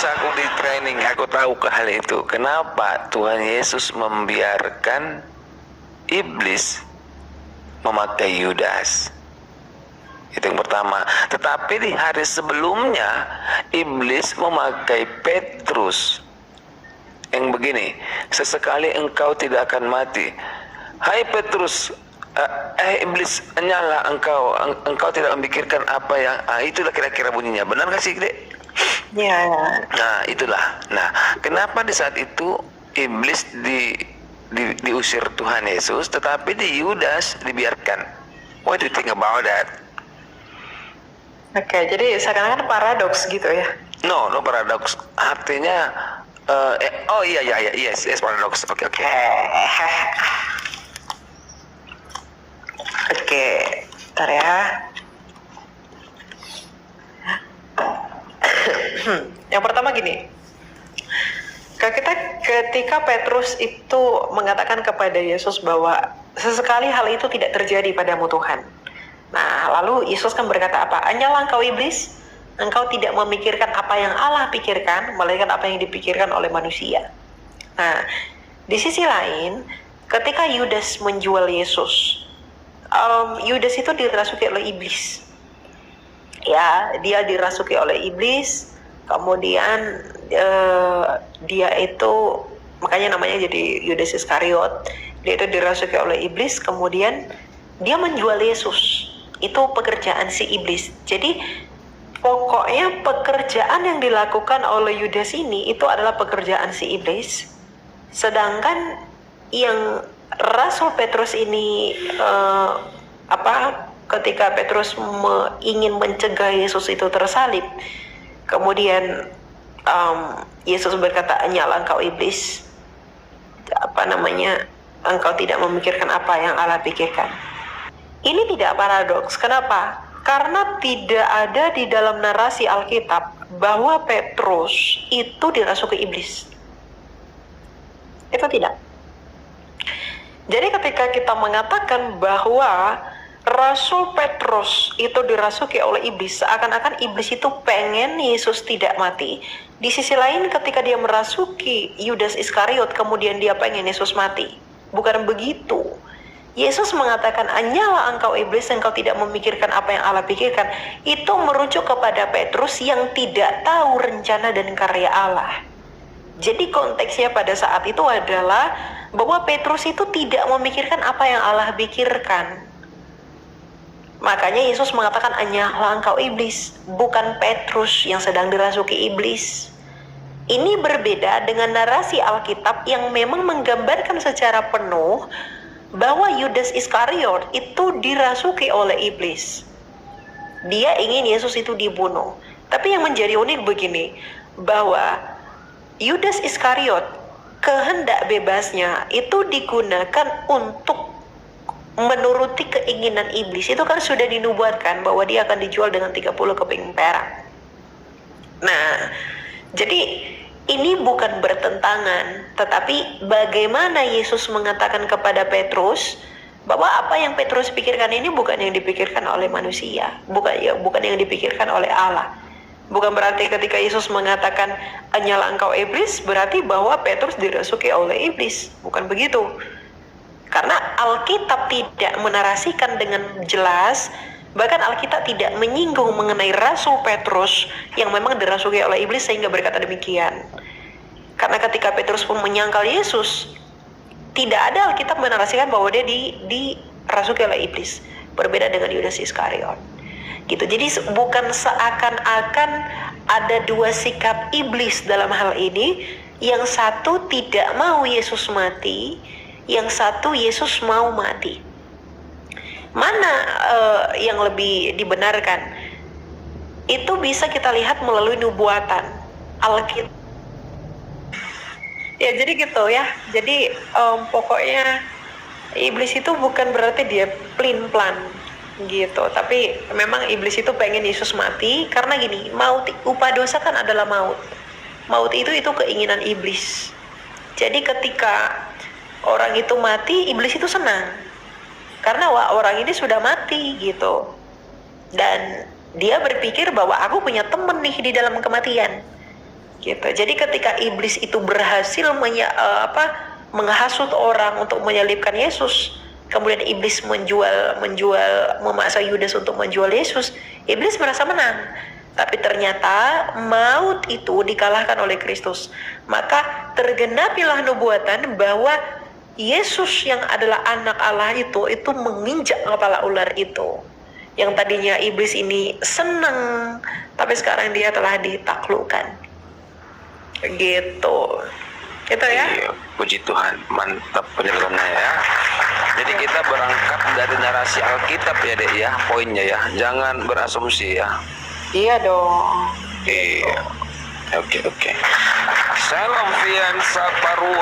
aku di training, aku tahu ke hal itu. Kenapa Tuhan Yesus membiarkan iblis memakai Yudas? Itu yang pertama. Tetapi di hari sebelumnya iblis memakai Petrus. Yang begini, sesekali engkau tidak akan mati. Hai Petrus, iblis, nyala engkau tidak memikirkan apa yang itulah kira-kira bunyinya. Benar gak sih, Dek? Ya. Nah, itulah. Nah, kenapa di saat itu iblis diusir Tuhan Yesus, tetapi di Yudas dibiarkan? What do you think about that? Oke, jadi seakan-akan paradoks gitu ya? No paradoks. Artinya, yes paradoks. Oke. Oke, bentar ya. Yang pertama gini, ketika Petrus itu mengatakan kepada Yesus bahwa sesekali hal itu tidak terjadi padamu Tuhan. Nah, lalu Yesus kan berkata apa? Anyalah engkau iblis, engkau tidak memikirkan apa yang Allah pikirkan, melainkan apa yang dipikirkan oleh manusia. Nah, di sisi lain, ketika Yudas menjual Yesus, Yudas itu dirasuki oleh iblis. Ya, dia dirasuki oleh iblis, kemudian dia itu, makanya namanya jadi Yudas Iskariot. Dia itu dirasuki oleh iblis, kemudian dia menjual Yesus. Itu pekerjaan si iblis. Jadi pokoknya pekerjaan yang dilakukan oleh Yudas ini itu adalah pekerjaan si iblis. Sedangkan yang Rasul Petrus ini ketika Petrus ingin mencegah Yesus itu tersalib, kemudian Yesus berkata, nyala engkau iblis, engkau tidak memikirkan apa yang Allah pikirkan. Ini tidak paradoks. Kenapa? Karena tidak ada di dalam narasi Alkitab bahwa Petrus itu dirasuki iblis. Itu tidak. Jadi ketika kita mengatakan bahwa Rasul Petrus itu dirasuki oleh iblis, seakan-akan iblis itu pengen Yesus tidak mati. Di sisi lain ketika dia merasuki Yudas Iskariot, kemudian dia pengen Yesus mati. Bukan begitu. Yesus mengatakan, anyalah engkau iblis, engkau tidak memikirkan apa yang Allah pikirkan. Itu merujuk kepada Petrus yang tidak tahu rencana dan karya Allah. Jadi konteksnya pada saat itu adalah bahwa Petrus itu tidak memikirkan apa yang Allah pikirkan. Makanya Yesus mengatakan, anyalah engkau iblis, bukan Petrus yang sedang dirasuki iblis. Ini berbeda dengan narasi Alkitab yang memang menggambarkan secara penuh bahwa Yudas Iskariot itu dirasuki oleh iblis. Dia ingin Yesus itu dibunuh. Tapi yang menjadi unik begini, bahwa Yudas Iskariot, kehendak bebasnya itu digunakan untuk menuruti keinginan iblis. Itu kan sudah dinubuatkan bahwa dia akan dijual dengan 30 keping perak. Nah, jadi ini bukan bertentangan, tetapi bagaimana Yesus mengatakan kepada Petrus bahwa apa yang Petrus pikirkan ini bukan yang dipikirkan oleh manusia, bukan yang dipikirkan oleh Allah. Bukan berarti ketika Yesus mengatakan anyalah engkau iblis, berarti bahwa Petrus dirasuki oleh iblis. Bukan begitu. Karena Alkitab tidak menarasikan dengan jelas, bahkan Alkitab tidak menyinggung mengenai Rasul Petrus yang memang dirasuki oleh iblis sehingga berkata demikian. Karena ketika Petrus pun menyangkal Yesus, tidak ada Alkitab menarasikan bahwa dia dirasuki oleh iblis. Berbeda dengan Yudas Iskariot. Gitu. Jadi bukan seakan-akan ada dua sikap iblis dalam hal ini. Yang satu tidak mau Yesus mati, yang satu Yesus mau mati. Mana yang lebih dibenarkan? Itu bisa kita lihat melalui nubuatan Alkitab. Ya jadi gitu ya. Jadi pokoknya iblis itu bukan berarti dia plan gitu. Tapi memang iblis itu pengen Yesus mati karena gini, maut, upah dosa kan adalah maut. Maut itu keinginan iblis. Jadi ketika orang itu mati, iblis itu senang. Karena orang ini sudah mati gitu. Dan dia berpikir bahwa aku punya teman nih di dalam kematian. Gitu. Jadi ketika iblis itu berhasil menghasut orang untuk menyalibkan Yesus, kemudian iblis memaksa Yudas untuk menjual Yesus, iblis merasa menang. Tapi ternyata maut itu dikalahkan oleh Kristus. Maka tergenapilah nubuatan bahwa Yesus yang adalah anak Allah itu menginjak kepala ular itu. Yang tadinya iblis ini senang, tapi sekarang dia telah ditaklukkan. Gitu. Gitu ya. Iya, puji Tuhan, mantap penjelasannya ya. Jadi kita berangkat dari narasi Alkitab ya Dek ya, poinnya ya. Jangan berasumsi ya. Iya dong. Iya. Oke. Salam Fian Saparua.